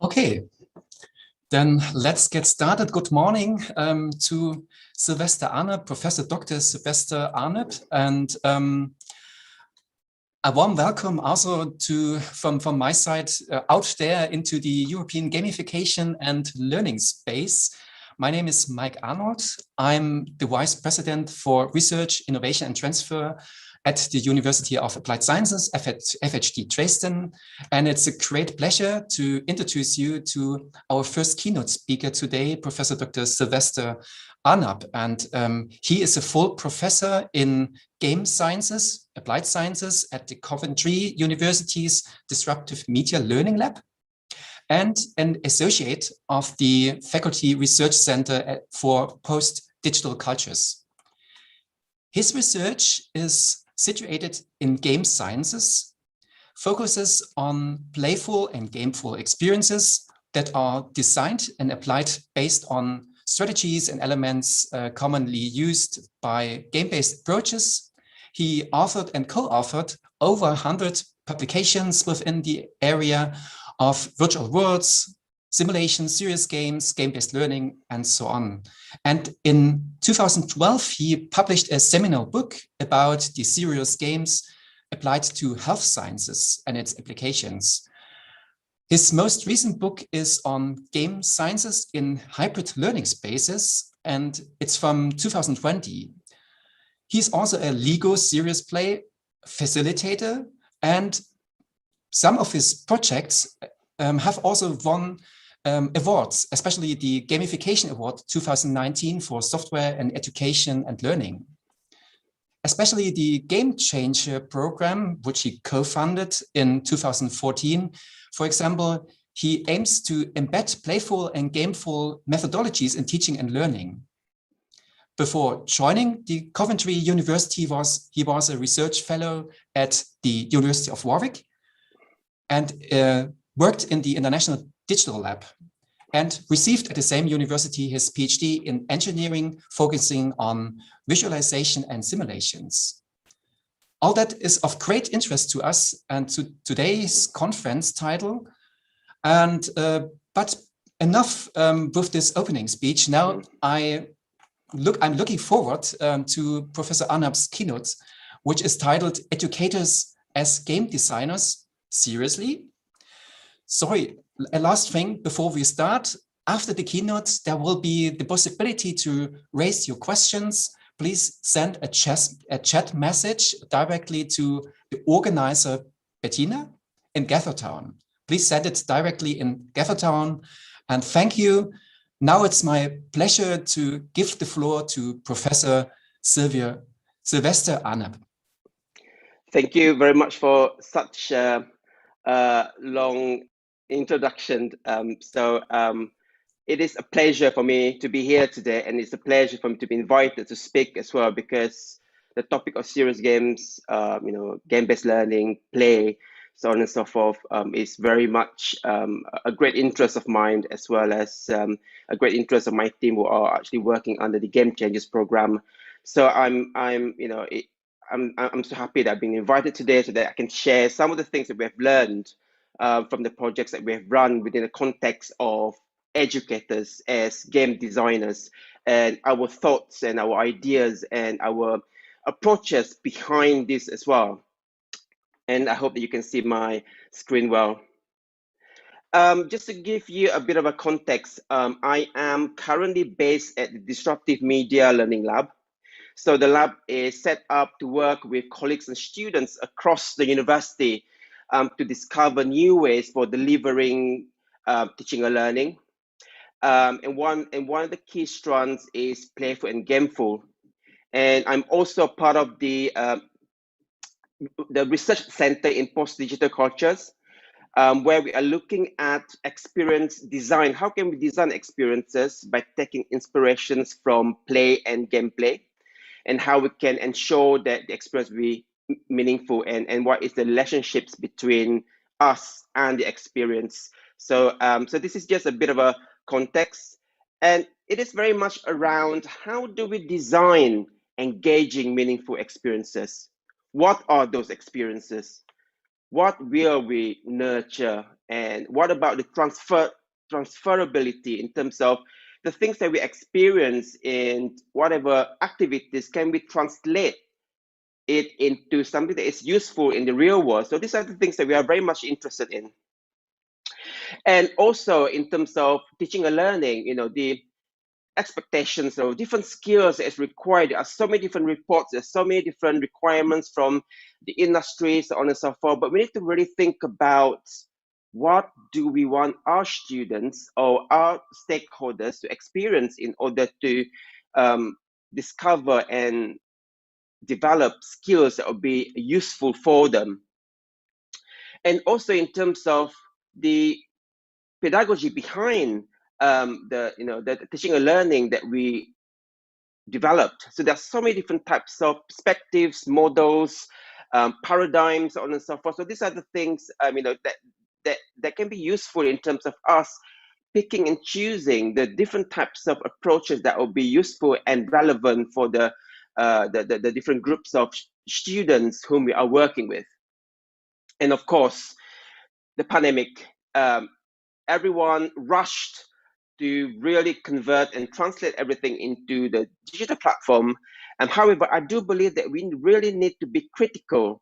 Okay, then let's get started. Good morning to Sylvester Arnab, Professor Dr. Sylvester Arnab, and a warm welcome also from my side out there into the European gamification and learning space. My name is Mike Arnold. I'm the Vice President for Research, Innovation and Transfer at the University of Applied Sciences, FHD Dresden. And it's a great pleasure to introduce you to our first keynote speaker today, Professor Dr. Sylvester Arnab. And he is a full professor in game sciences, applied sciences at the Coventry University's Disruptive Media Learning Lab, and an associate of the Faculty Research Center for Post-Digital Cultures. His research is situated in game sciences, focuses on playful and gameful experiences that are designed and applied based on strategies and elements commonly used by game-based approaches. He authored and co-authored over 100 publications within the area of virtual worlds, simulations, serious games, game-based learning, and so on. And in 2012, he published a seminal book about the serious games applied to health sciences and its applications. His most recent book is on game sciences in hybrid learning spaces, and it's from 2020. He's also a Lego serious play facilitator, and some of his projects have also won awards, especially the Gamification Award 2019 for software and education and learning. Especially the GameChanger program, which he co-funded in 2014. For example, he aims to embed playful and gameful methodologies in teaching and learning. Before joining the Coventry University, he was a research fellow at the University of Warwick and worked in the International Digital Lab, and received at the same university his PhD in engineering, focusing on visualization and simulations. All that is of great interest to us and to today's conference title. And but enough with this opening speech. Now I'm looking forward to Professor Arnab's keynote, which is titled "Educators as Game Designers, Seriously?" Sorry, a last thing before we start. After the keynote, there will be the possibility to raise your questions. Please send a chat message directly to the organizer, Bettina, in Gathertown. Please send it directly in Gathertown. And thank you. Now it's my pleasure to give the floor to Professor Sylvester Arnab. Thank you very much for such a long introduction. It is a pleasure for me to be here today, and it's a pleasure for me to be invited to speak as well, because the topic of serious games, game-based learning, play, so on and so forth, is very much a great interest of mine, as well as a great interest of my team who are actually working under the GameChangers program. So I'm so happy that I've been invited today so that I can share some of the things that we have learned from the projects that we have run within the context of educators as game designers, and our thoughts and our ideas and our approaches behind this as well. And I hope that you can see my screen well. Just to give you a bit of a context, I am currently based at the Disruptive Media Learning Lab. So the lab is set up to work with colleagues and students across the university to discover new ways for delivering teaching and learning. And one of the key strands is playful and gameful. And I'm also part of the research center in post-digital cultures, where we are looking at experience design. How can we design experiences by taking inspirations from play and gameplay, and how we can ensure that the experience will be meaningful, and what is the relationships between us and the experience. So this is just a bit of a context, and it is very much around how do we design engaging, meaningful experiences. What are those experiences? what will we nurture, and what about the transferability in terms of the things that we experience in whatever activities, can we translate it into something that is useful in the real world? So these are the things that we are very much interested in. And also in terms of teaching and learning, the expectations of different skills is required. There are so many different reports, there's so many different requirements from the industry, so on and so forth. But we need to really think about what do we want our students or our stakeholders to experience in order to discover and develop skills that will be useful for them. And also in terms of the pedagogy behind the teaching and learning that we developed. So there's so many different types of perspectives, models, paradigms, so on and so forth. So these are the things that can be useful in terms of us picking and choosing the different types of approaches that will be useful and relevant for the different groups of students whom we are working with. And of course, the pandemic, everyone rushed to really convert and translate everything into the digital platform. However, I do believe that we really need to be critical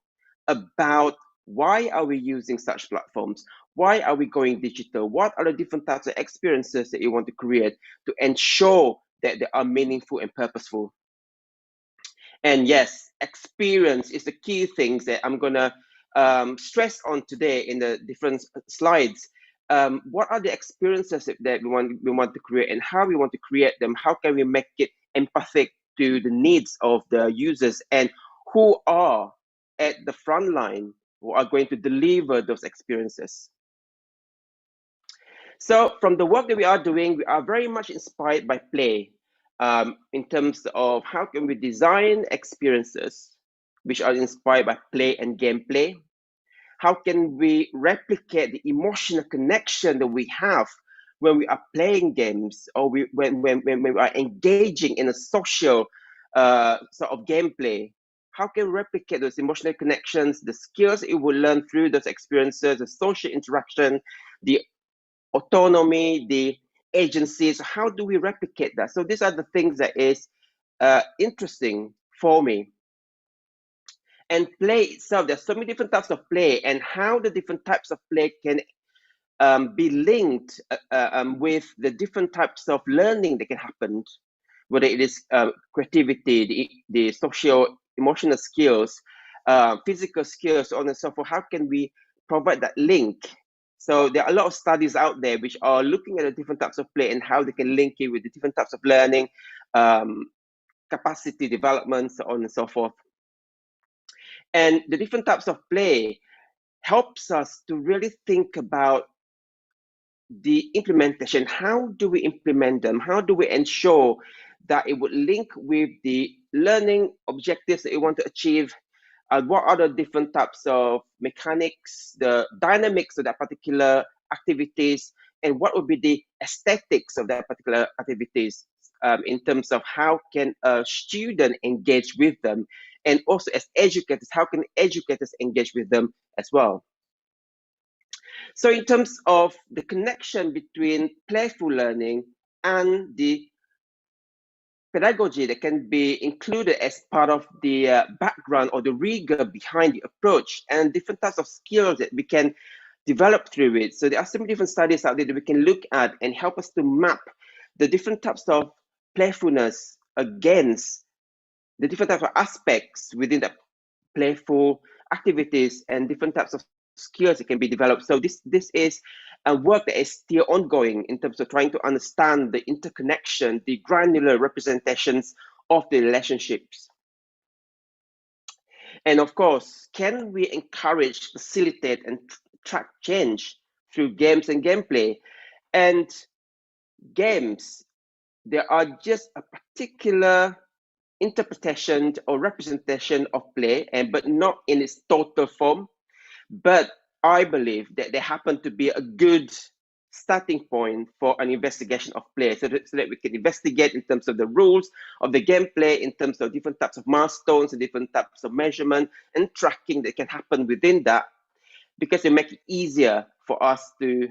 about why are we using such platforms? Why are we going digital? What are the different types of experiences that you want to create to ensure that they are meaningful and purposeful? And yes, experience is the key things that I'm gonna stress on today in the different slides. What are the experiences that we want to create, and how we want to create them? How can we make it empathic to the needs of the users, and who are at the front line who are going to deliver those experiences? So from the work that we are doing, we are very much inspired by play in terms of how can we design experiences which are inspired by play and gameplay. How can we replicate the emotional connection that we have when we are playing games, or when we are engaging in a social sort of gameplay? How can we replicate those emotional connections, the skills it will learn through those experiences, the social interaction, the autonomy, the agencies? How do we replicate that? So these are the things that is interesting for me. And play itself, there's so many different types of play, and how the different types of play can be linked with the different types of learning that can happen, whether it is creativity, the social emotional skills, physical skills, so on and so forth. How can we provide that link? So there are a lot of studies out there which are looking at the different types of play and how they can link it with the different types of learning, capacity development, so on and so forth. And the different types of play helps us to really think about the implementation. How do we implement them? How do we ensure that it would link with the learning objectives that you want to achieve? What are the different types of mechanics, the dynamics of that particular activities, and what would be the aesthetics of that particular activities in terms of how can a student engage with them? And also as educators, how can educators engage with them as well? So in terms of the connection between playful learning and the pedagogy that can be included as part of the background or the rigor behind the approach, and different types of skills that we can develop through it. So there are some different studies out there that we can look at and help us to map the different types of playfulness against the different types of aspects within the playful activities and different types of skills that can be developed. So this is a work that is still ongoing in terms of trying to understand the interconnection, the granular representations of the relationships. And of course, can we encourage, facilitate, and track change through games and gameplay? And games, there are just a particular interpretation or representation of play, but not in its total form. But I believe that they happen to be a good starting point for an investigation of play, so that we can investigate in terms of the rules of the gameplay, in terms of different types of milestones and different types of measurement and tracking that can happen within that. because it makes it easier for us to,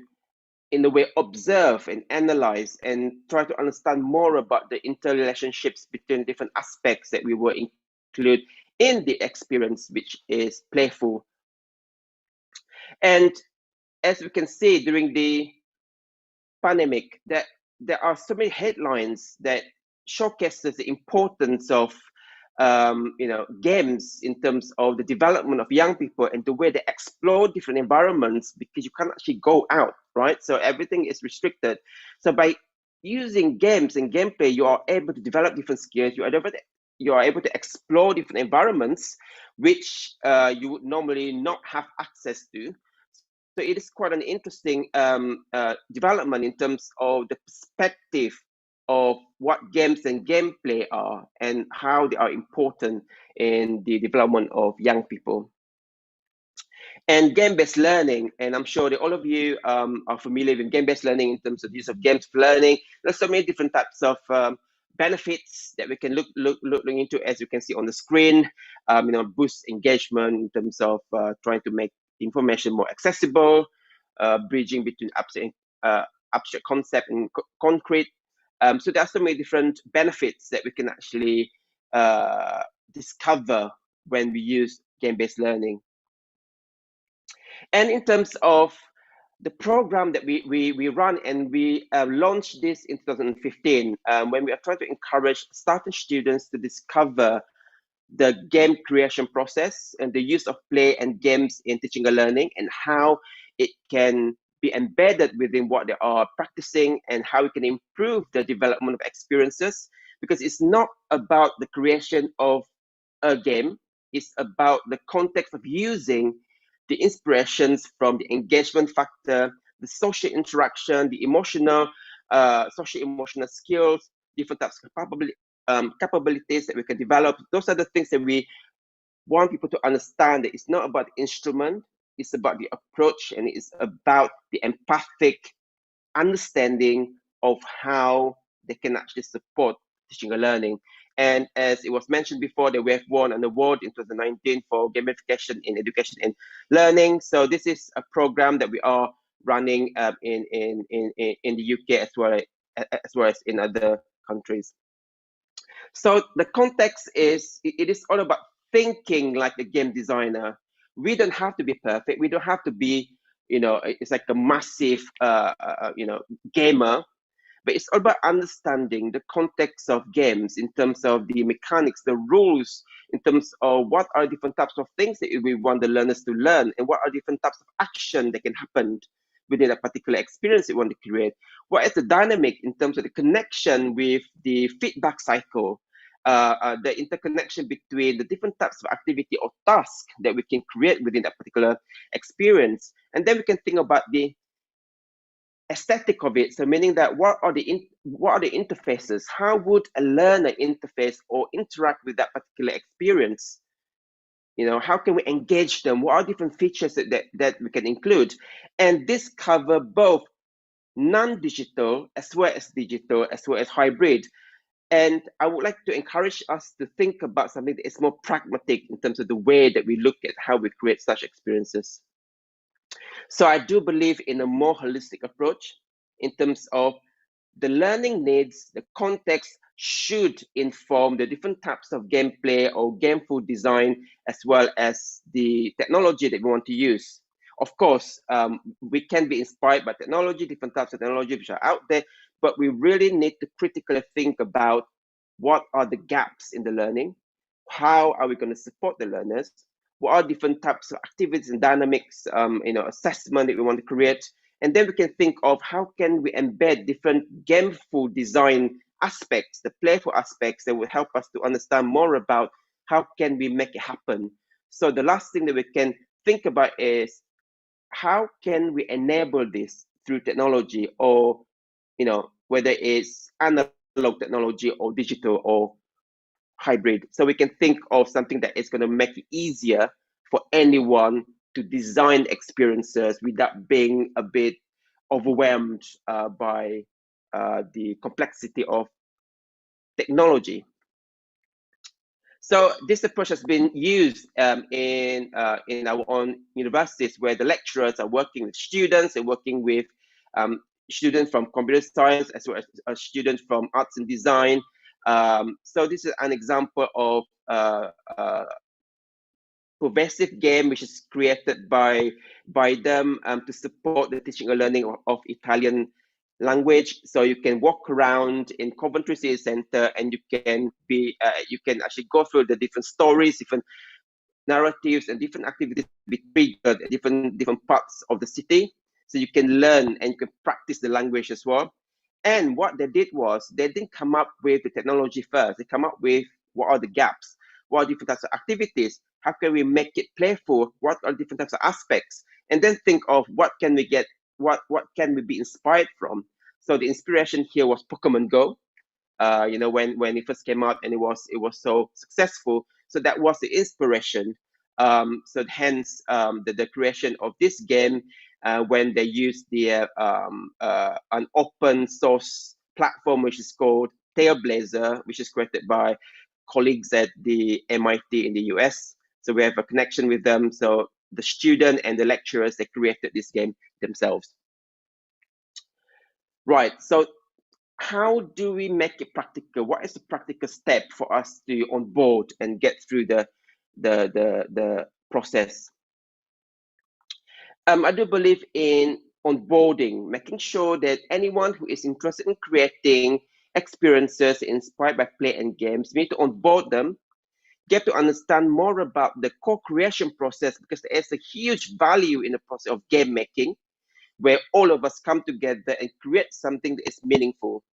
in a way, observe and analyze and try to understand more about the interrelationships between different aspects that we will include in the experience, which is playful. And as we can see during the pandemic, that there are so many headlines that showcases the importance of games in terms of the development of young people and the way they explore different environments, because you can't actually go out, right? So everything is restricted. So by using games and gameplay, you are able to develop different skills. You are able to explore different environments which you would normally not have access to. So it is quite an interesting development in terms of the perspective of what games and gameplay are and how they are important in the development of young people. And game-based learning, and I'm sure that all of you are familiar with game-based learning in terms of use of games for learning. There's so many different types of benefits that we can look into, as you can see on the screen. Boost engagement in terms of trying to make information more accessible, bridging between abstract concept and concrete. So there are so many different benefits that we can actually discover when we use game-based learning. And in terms of the program that we run, and we launched this in 2015, when we are trying to encourage starting students to discover the game creation process and the use of play and games in teaching and learning, and how it can be embedded within what they are practicing, and how it can improve the development of experiences. Because it's not about the creation of a game, it's about the context of using the inspirations from the engagement factor, the social interaction, the emotional, social emotional skills, different types of capabilities that we can develop. Those are the things that we want people to understand, that it's not about the instrument, it's about the approach, and it's about the empathic understanding of how they can actually support teaching and learning. And as it was mentioned before, that we have won an award in 2019 for gamification in education and learning. So this is a program that we are running in the UK as well as in other countries. So the context is, it is all about thinking like a game designer. We don't have to be perfect. We don't have to be, it's like a massive, gamer. But it's all about understanding the context of games in terms of the mechanics, the rules, in terms of what are different types of things that we want the learners to learn, and what are different types of action that can happen within a particular experience you want to create. What is the dynamic in terms of the connection with the feedback cycle, the interconnection between the different types of activity or task that we can create within that particular experience. And then we can think about the aesthetic of it. So meaning that what are the interfaces? How would a learner interface or interact with that particular experience? How can we engage them? What are different features that we can include? And this cover both non-digital as well as digital, as well as hybrid. And I would like to encourage us to think about something that is more pragmatic in terms of the way that we look at how we create such experiences. So I do believe in a more holistic approach in terms of the learning needs, the context should inform the different types of gameplay or gameful design, as well as the technology that we want to use. Of course, we can be inspired by technology, different types of technology which are out there, but we really need to critically think about what are the gaps in the learning, how are we going to support the learners, what are different types of activities and dynamics, assessment that we want to create. And then we can think of how can we embed different gameful design aspects, the playful aspects that will help us to understand more about how can we make it happen. So the last thing that we can think about is how can we enable this through technology, or whether it's analog technology or digital or hybrid. So we can think of something that is going to make it easier for anyone to design experiences without being a bit overwhelmed by the complexity of technology. So this approach has been used in our own universities, where the lecturers are working with students, they're working with students from computer science as well as students from arts and design. So this is an example of progressive game which is created by them to support the teaching and learning of Italian language. So you can walk around in Coventry City Center, and you can actually go through the different stories, different narratives, and different activities be triggered at different parts of the city. So you can learn and you can practice the language as well. And what they did was they didn't come up with the technology first. They come up with what are the gaps, what are different types of activities, how can we make it playful, what are different types of aspects, and then think of what can we get, what can we be inspired from. So the inspiration here was Pokemon Go. When it first came out, and it was so successful. So that was the inspiration. So hence the creation of this game, when they used an open source platform which is called Tailblazer, which is created by colleagues at the MIT in the US. So we have a connection with them. So the student and the lecturers, they created this game themselves. Right. So how do we make it practical? What is the practical step for us to onboard and get through the process? I do believe in onboarding, making sure that anyone who is interested in creating experiences inspired by play and games, we need to onboard them, get to understand more about the co-creation process, because there is a huge value in the process of game making, where all of us come together and create something that is meaningful.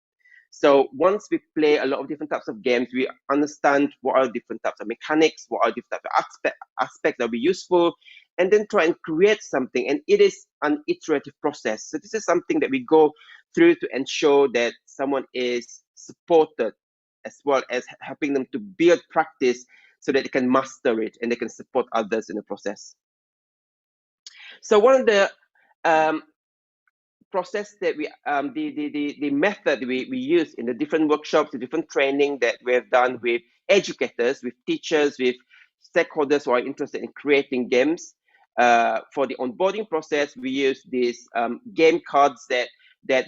So once we play a lot of different types of games, we understand what are different types of mechanics, what are different types of aspects that will be useful, and then try and create something. And it is an iterative process. So this is something that we go through to ensure that someone is supported, as well as helping them to build practice so that they can master it and they can support others in the process. So one of the process that we the method we use in the different workshops, the different training that we have done with educators, with teachers, with stakeholders who are interested in creating games. For the onboarding process, we use these game cards that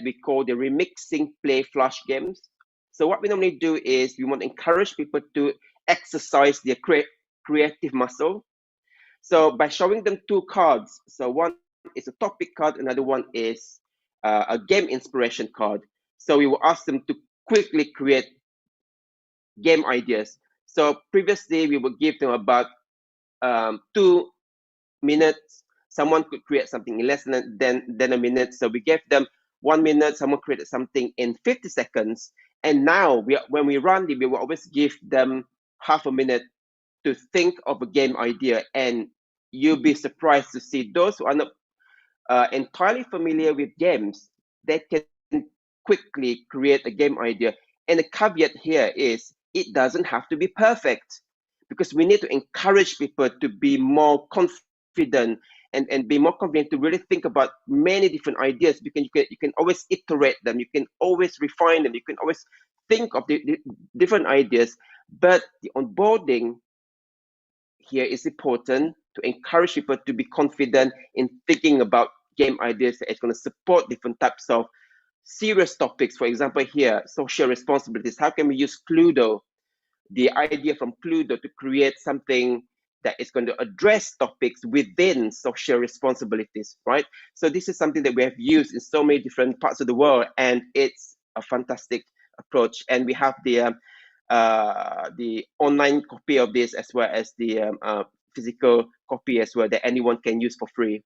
we call the remixing play flash games. So what we normally do is we want to encourage people to exercise their creative muscle. So by showing them two cards, so one is a topic card, another one is a game inspiration card. So we will ask them to quickly create game ideas. So previously we would give them about 2 minutes. Someone could create something in less than a minute. So we gave them 1 minute, someone created something in 50 seconds. And now when we run it, we will always give them half a minute to think of a game idea. And you'll be surprised to see those who are not entirely familiar with games, they can quickly create a game idea. And the caveat here is it doesn't have to be perfect, because we need to encourage people to be more confident and be more confident to really think about many different ideas. You can always iterate them, you can always refine them, you can always think of the different ideas. But the onboarding here is important to encourage people to be confident in thinking about game ideas that is going to support different types of serious topics. For example, here, social responsibilities. How can we use Cluedo, the idea from Cluedo, to create something that is going to address topics within social responsibilities, right? So this is something that we have used in so many different parts of the world, and it's a fantastic approach. And we have the online copy of this, as well as the physical copy as well, that anyone can use for free.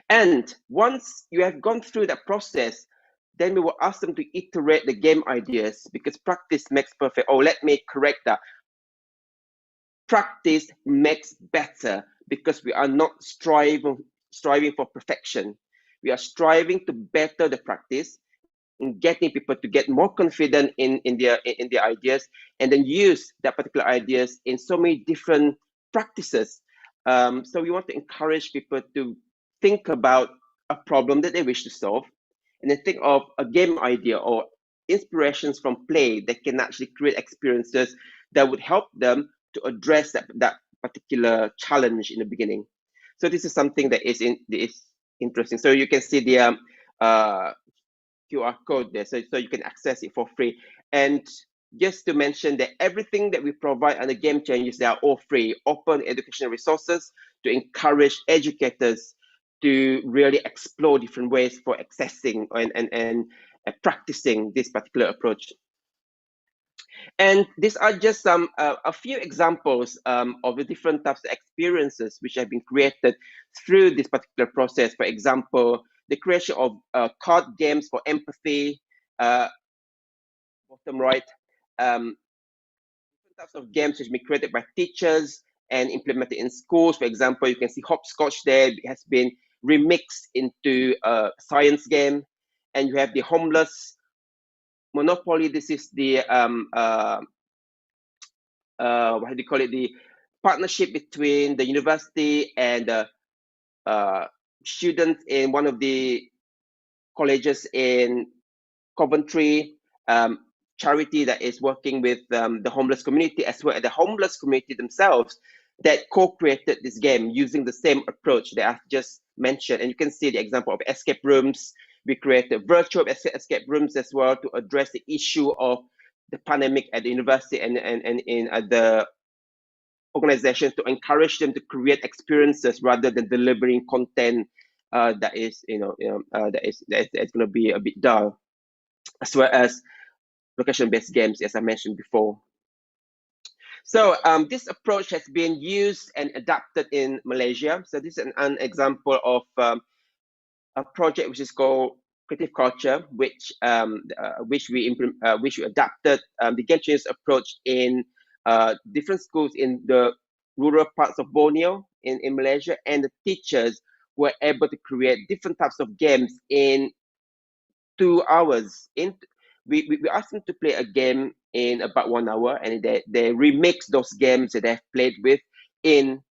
And once you have gone through that process, then we will ask them to iterate the game ideas, because practice makes perfect. Oh, let me correct that. Practice makes better, because we are not striving for perfection. We are striving to better the practice, in getting people to get more confident in their ideas, and then use that particular ideas in so many different practices. So we want to encourage people to think about a problem that they wish to solve, and then think of a game idea or inspirations from play that can actually create experiences that would help them to address that particular challenge in the beginning. So this is something that is interesting. So you can see the QR code there, so you can access it for free. And just to mention that everything that we provide under GameChangers, they are all free, open educational resources to encourage educators to really explore different ways for accessing and practicing this particular approach. And these are just some a few examples of the different types of experiences which have been created through this particular process. For example, the creation of card games for empathy, bottom right, different types of games which have been created by teachers and implemented in schools. For example, you can see hopscotch there. It has been remixed into a science game. And you have the homeless Monopoly. This is the what do you call it? The partnership between the university and students in one of the colleges in Coventry, charity that is working with the homeless community, as well as the homeless community themselves, that co-created this game using the same approach that I've just mentioned. And you can see the example of escape rooms. We created virtual escape rooms as well to address the issue of the pandemic at the university and in the organizations, to encourage them to create experiences rather than delivering content that is that's going to be a bit dull, as well as location-based games, as I mentioned before. So this approach has been used and adapted in Malaysia. So this is an example of a project which is called Creative Culture, which we adapted the GameChangers approach in different schools in the rural parts of Borneo in Malaysia, and the teachers were able to create different types of games in 2 hours. We asked them to play a game in about 1 hour, and they remix those games that they've played with in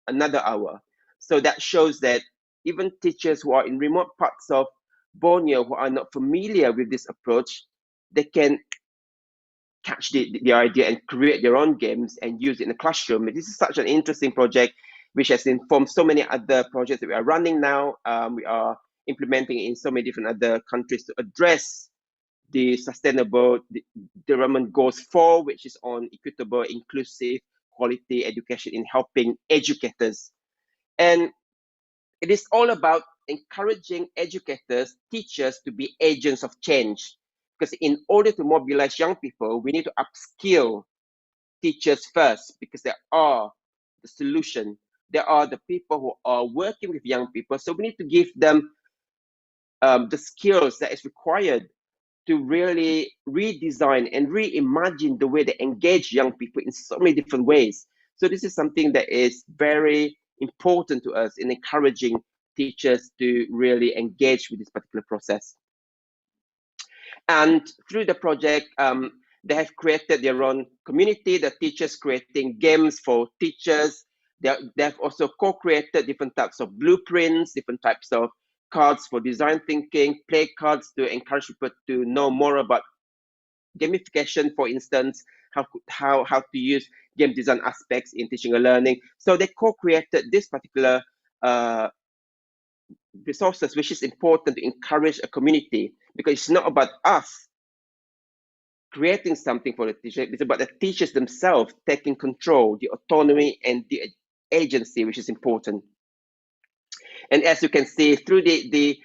another hour. So that shows that even teachers who are in remote parts of Borneo who are not familiar with this approach, they can catch the idea and create their own games and use it in the classroom. This is such an interesting project which has informed so many other projects that we are running now. We are implementing in so many different other countries to address the sustainable development goals 4, which is on equitable, inclusive, quality education in helping educators. And it is all about encouraging educators, teachers to be agents of change. Because in order to mobilize young people, we need to upskill teachers first, because they are the solution. They are the people who are working with young people. So we need to give them the skills that is required to really redesign and reimagine the way they engage young people in so many different ways. So this is something that is very important to us in encouraging teachers to really engage with this particular process. And through the project, they have created their own community, the teachers creating games for teachers. They have also co-created different types of blueprints, different types of cards for design thinking, play cards to encourage people to know more about gamification, for instance, how to use game design aspects in teaching and learning. So they co-created this particular resources, which is important to encourage a community, because it's not about us creating something for the teacher, it's about the teachers themselves taking control, the autonomy and the agency, which is important. And as you can see through the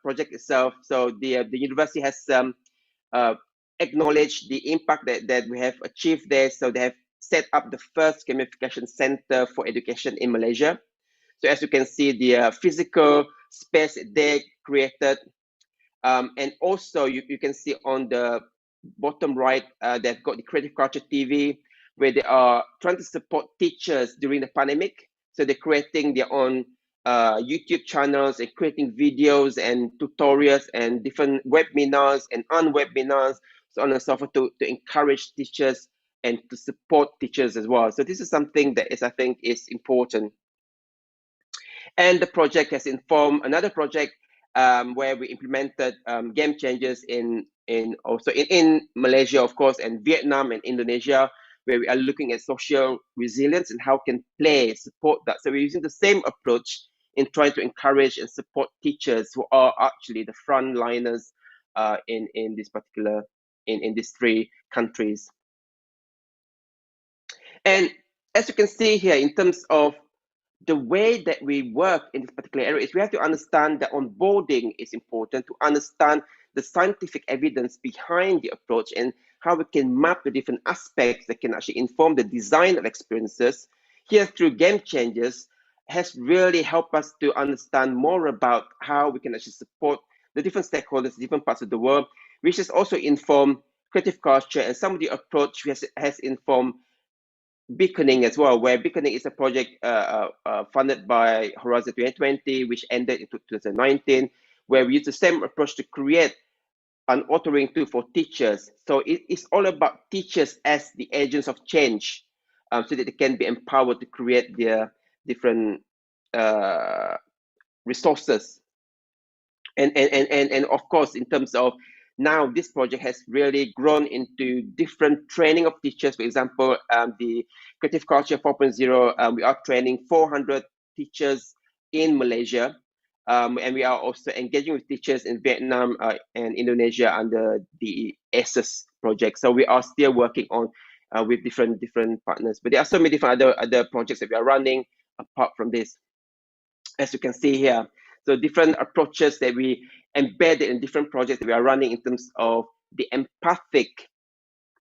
project itself, so the university has acknowledged the impact that we have achieved there. So they have set up the first gamification center for education in Malaysia. So as you can see, the physical space they created, and also you can see on the bottom right, they've got the Creative Culture TV, where they are trying to support teachers during the pandemic. So they're creating their own YouTube channels and creating videos and tutorials and different webinars and unwebinars, so on and so forth, to encourage teachers and to support teachers as well. So this is something that is, I think, is important. And the project has informed another project where we implemented GameChangers in also in Malaysia, of course, and Vietnam and Indonesia, where we are looking at social resilience and how can play support that. So we're using the same approach in trying to encourage and support teachers who are actually the frontliners in this particular in these three countries. And as you can see here, in terms of the way that we work in this particular area, is we have to understand that onboarding is important, to understand the scientific evidence behind the approach and how we can map the different aspects that can actually inform the design of experiences. Here through GameChangers has really helped us to understand more about how we can actually support the different stakeholders, different parts of the world, which has also informed creative culture, and some of the approach has informed Beaconing as well, where Beaconing is a project funded by Horizon 2020, which ended in 2019, where we used the same approach to create an authoring tool for teachers. So it's all about teachers as the agents of change, so that they can be empowered to create their different resources. And of course, in terms of now, this project has really grown into different training of teachers. For example, the Creative Culture 4.0, we are training 400 teachers in Malaysia. And we are also engaging with teachers in Vietnam and Indonesia under the ESSES project. So we are still working on with different partners. But there are so many different other projects that we are running apart from this, as you can see here. So different approaches that we embedded in different projects that we are running in terms of the empathic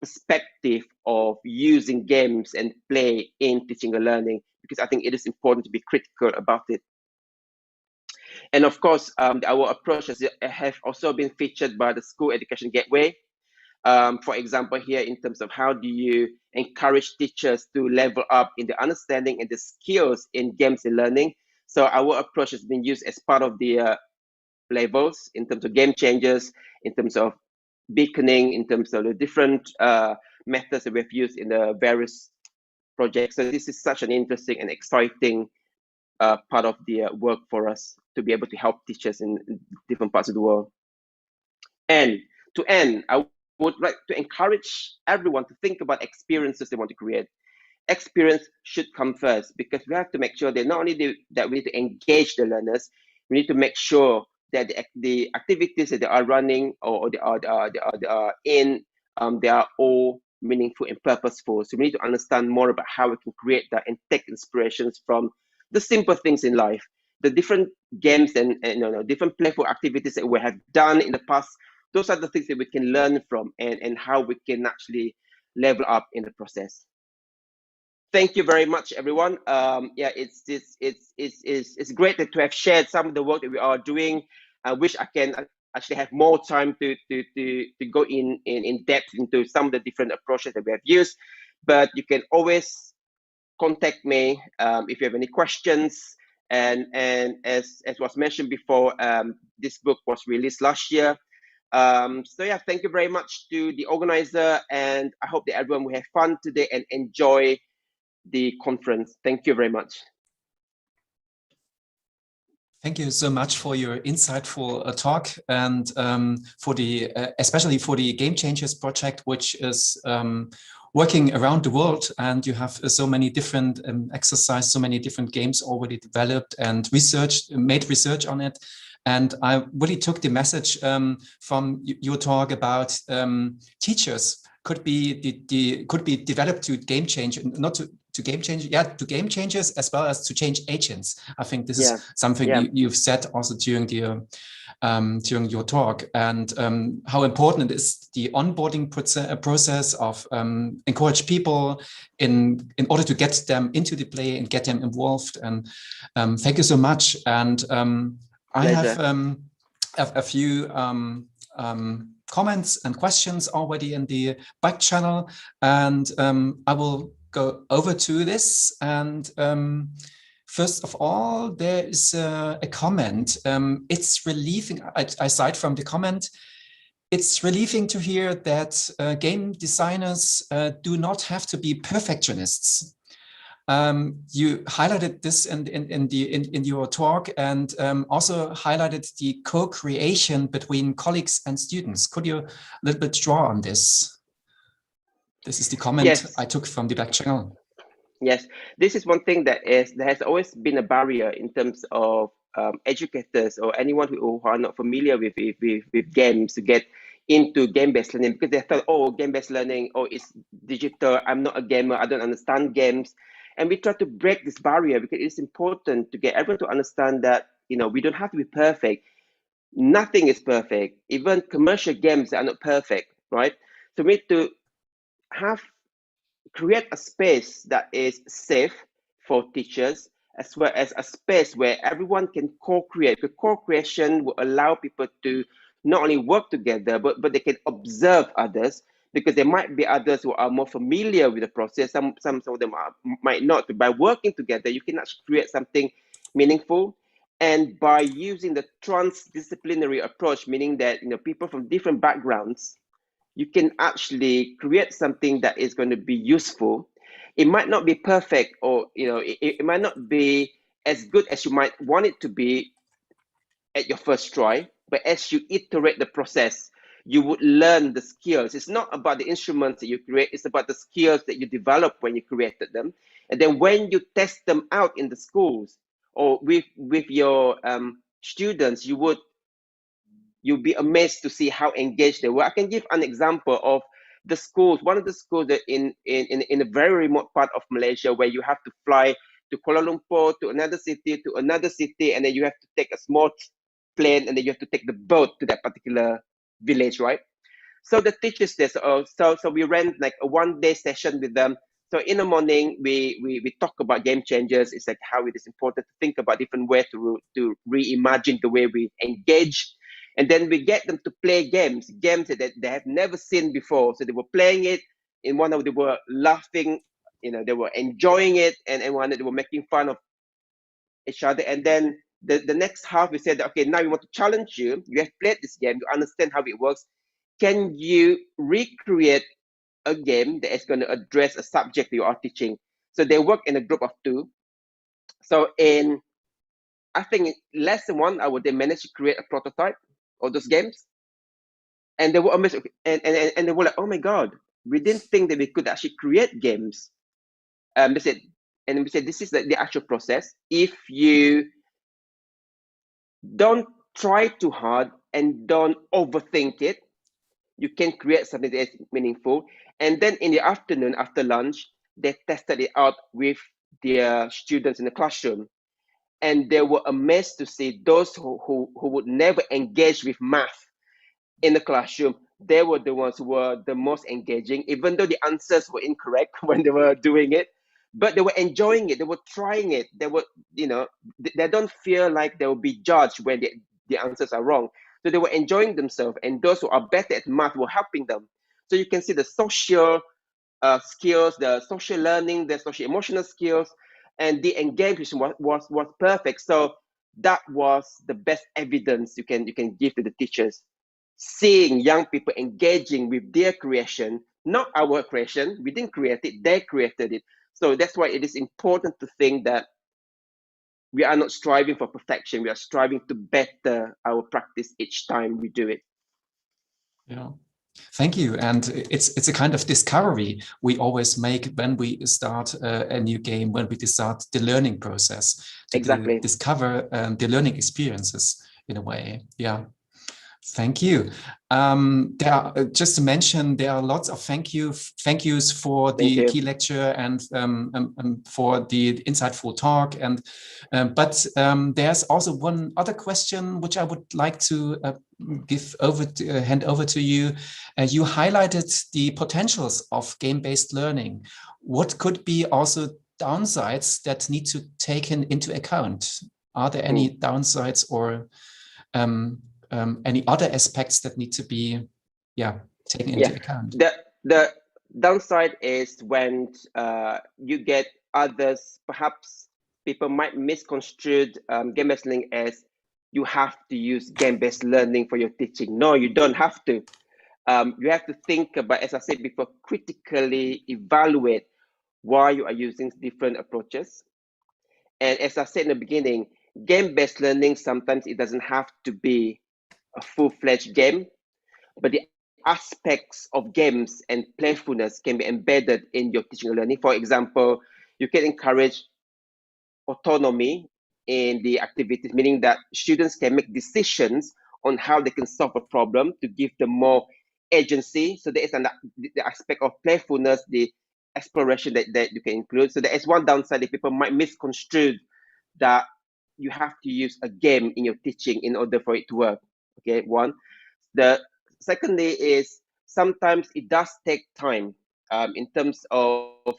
perspective of using games and play in teaching and learning, because I think it is important to be critical about it. And of course, our approaches have also been featured by the School Education Gateway. For example, here in terms of how do you encourage teachers to level up in the understanding and the skills in games and learning. So our approach has been used as part of the levels in terms of GameChangers, in terms of beaconing, in terms of the different methods that we've used in the various projects. So this is such an interesting and exciting part of the work for us to be able to help teachers in different parts of the world. And to end, I would like to encourage everyone to think about experiences they want to create. Experience should come first, because we have to make sure that not only that we need to engage the learners, we need to make sure that the activities that they are running or they are in, they are all meaningful and purposeful. So we need to understand more about how we can create that and take inspirations from the simple things in life, the different games and different playful activities that we have done in the past. Those are the things that we can learn from and how we can actually level up in the process. Thank you very much, everyone. Yeah, it's great to have shared some of the work that we are doing. I wish I can actually have more time to go in depth into some of the different approaches that we have used. But you can always contact me if you have any questions. And as was mentioned before, this book was released last year. So yeah, thank you very much to the organizer, and I hope that everyone will have fun today and enjoy the conference. Thank you very much. Thank you so much for your insightful talk, and for the especially for the GameChangers project, which is working around the world, and you have so many different exercises, so many different games already developed and made research on it. And I really took the message from your talk about teachers could be developed to game change, not to game change, to game changers as well as to change agents. I think this is something you've said also during the during your talk, and how important it is the onboarding process of encourage people in order to get them into the play and get them involved. And thank you so much. And I have a few comments and questions already in the back channel, and I will go over to this. And first of all, there is a comment. It's relieving, aside from the comment, it's relieving to hear that game designers do not have to be perfectionists. You highlighted this in your talk, and also highlighted the co-creation between colleagues and students. Could you a little bit draw on this? This is the comment I took from the back channel. Yes, this is one thing that has always been a barrier in terms of educators or anyone who are not familiar with games to get into game-based learning, because they thought, oh, game-based learning, oh, it's digital, I'm not a gamer, I don't understand games. And we try to break this barrier because it's important to get everyone to understand that, you know, we don't have to be perfect. Nothing is perfect. Even commercial games are not perfect, right? So we need to create a space that is safe for teachers, as well as a space where everyone can co-create. The co-creation will allow people to not only work together, but they can observe others, because there might be others who are more familiar with the process. Some of them might not. But by working together, you can actually create something meaningful. And by using the transdisciplinary approach, meaning that, you know, people from different backgrounds, you can actually create something that is going to be useful. It might not be perfect, or, you know, it might not be as good as you might want it to be at your first try, but as you iterate the process, you would learn the skills. It's not about the instruments that you create, it's about the skills that you develop when you created them. And then when you test them out in the schools or with your students, you'll be amazed to see how engaged they were. I can give an example of the schools. One of the schools that in a very remote part of Malaysia, where you have to fly to Kuala Lumpur, to another city, and then you have to take a small plane, and then you have to take the boat to that particular village, right? So the teachers there, so we ran like a 1-day session with them. So in the morning, we talk about game changers. It's like how it is important to think about different ways to reimagine the way we engage. And then we get them to play games that they have never seen before. So they were playing it. In one of them, they were laughing, you know, they were enjoying it, and one they were making fun of each other. And then the next half, we said, okay, now we want to challenge you. You have played this game, you understand how it works. Can you recreate a game that is going to address a subject you are teaching? So they work in a group of 2. So in, I think, in less than 1 hour, they managed to create a prototype of those games. And they were amazed, and they were like, oh my God, we didn't think that we could actually create games. They said, and we said, this is the actual process. If you don't try too hard and don't overthink it, you can create something that is meaningful. And then in the afternoon, after lunch, they tested it out with their students in the classroom. And they were amazed to see those who would never engage with math in the classroom. They were the ones who were the most engaging, even though the answers were incorrect when they were doing it. But they were enjoying it. They were trying it. They were, you know, they don't feel like they will be judged when the answers are wrong. So they were enjoying themselves, and those who are better at math were helping them. So you can see the social skills, the social learning, the social emotional skills, and the engagement was perfect. So that was the best evidence you can give to the teachers. Seeing young people engaging with their creation, not our creation. We didn't create it, they created it. So that's why it is important to think that we are not striving for perfection. We are striving to better our practice each time we do it. Yeah. Thank you. And it's a kind of discovery we always make when we start a new game, when we start the learning process, to Exactly. discover the learning experiences in a way. Yeah. Thank you. There are, just to mention, there are lots of thank yous for the key lecture and for the insightful talk. And but there's also one other question which I would like to hand over to you. You highlighted the potentials of game-based learning. What could be also downsides that need to taken into account? Are there any downsides or any other aspects that need to be taken into account? The downside is when you get others, perhaps people might misconstrue game-based learning as you have to use game-based learning for your teaching. No, you don't have to. You have to think about, as I said before, critically evaluate why you are using different approaches. And as I said in the beginning, game-based learning, sometimes it doesn't have to be a full-fledged game, but the aspects of games and playfulness can be embedded in your teaching and learning. For example, you can encourage autonomy in the activities, meaning that students can make decisions on how they can solve a problem to give them more agency. So there is the aspect of playfulness, the exploration that you can include. So there is one downside that people might misconstrue that you have to use a game in your teaching in order for it to work. Okay, one. The secondly is sometimes it does take time in terms of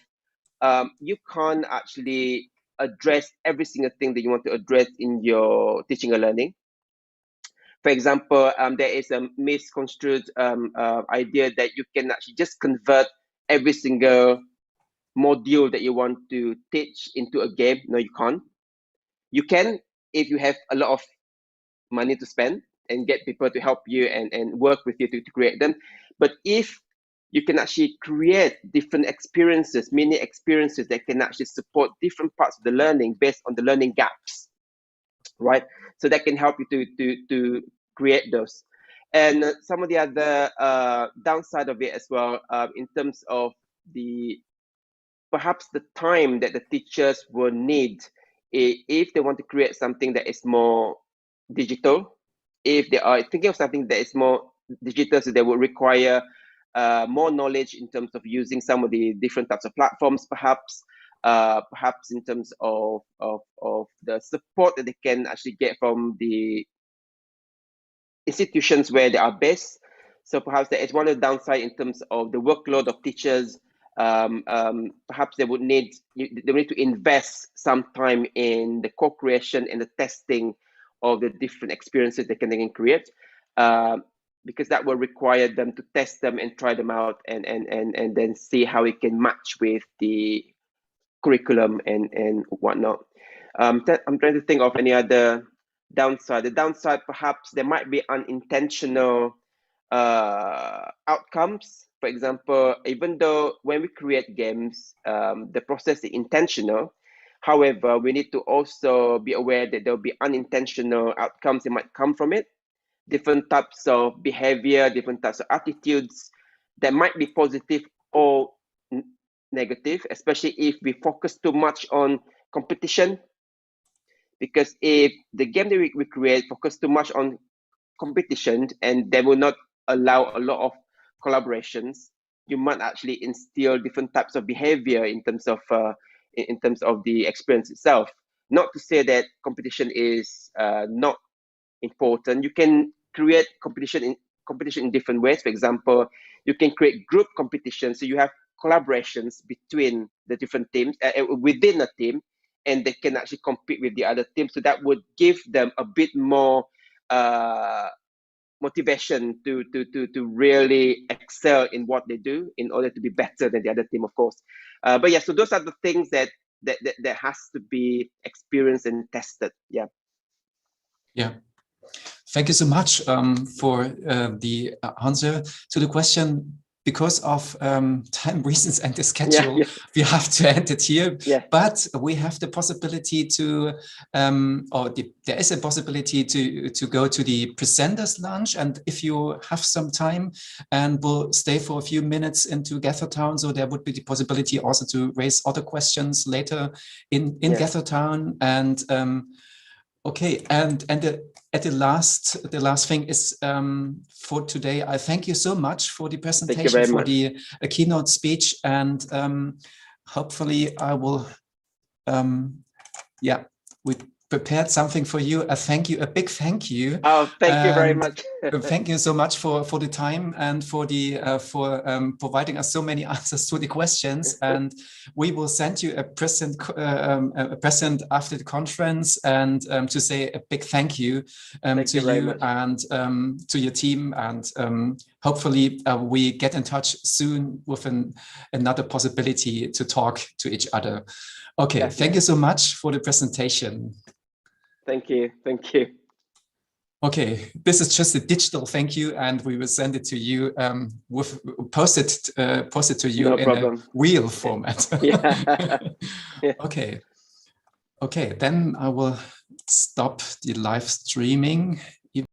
you can't actually address every single thing that you want to address in your teaching and learning. For example, there is a misconstrued idea that you can actually just convert every single module that you want to teach into a game. No, you can't. You can if you have a lot of money to spend and get people to help you and work with you to create them. But if you can actually create different experiences, mini experiences that can actually support different parts of the learning based on the learning gaps, right? So that can help you to create those. And some of the other downside of it as well, in terms of perhaps the time that the teachers will need if they want to create something that is more digital, if they are thinking of something that is more digital, so they will require more knowledge in terms of using some of the different types of platforms, perhaps in terms of the support that they can actually get from the institutions where they are based. So perhaps there is one of the downside in terms of the workload of teachers. Perhaps they need to invest some time in the co-creation and the testing of the different experiences they can create, because that will require them to test them and try them out and then see how it can match with the curriculum and whatnot. I'm trying to think of any other downside. The downside, perhaps there might be unintentional outcomes. For example, even though when we create games, the process is intentional. However, we need to also be aware that there will be unintentional outcomes that might come from it. Different types of behavior, different types of attitudes that might be positive or negative, especially if we focus too much on competition. Because if the game that we create focus too much on competition and they will not allow a lot of collaborations, you might actually instill different types of behavior in terms of the experience itself. Not to say that competition is not important. You can create competition in different ways. For example, you can create group competition, so you have collaborations between the different teams within a team, and they can actually compete with the other team. So that would give them a bit more motivation to really excel in what they do in order to be better than the other team, of course. But yeah, so those are the things that has to be experienced and tested. Yeah. Yeah. Thank you so much for the answer to the question. Because of time reasons and the schedule, we have to end it here. Yeah. But we have the possibility to, there is a possibility to go to the presenters lunch. And if you have some time, and we'll stay for a few minutes into Gathertown, so there would be the possibility also to raise other questions later in Gathertown. And okay, and the last thing is for today. I thank you so much for the presentation, for the keynote speech, and hopefully I will. We prepared something for you. A big thank you. Oh, thank you very much. Thank you so much for the time and for the providing us so many answers to the questions. And we will send you a present after the conference, and to say a big thank you to you and to your team. And hopefully we get in touch soon with another possibility to talk to each other. Okay, thank you so much for the presentation. Thank you. Thank you. Okay, this is just a digital thank you, and we will send it to you post it to you No in problem. a wheel format. Yeah. Yeah. Okay, then I will stop the live streaming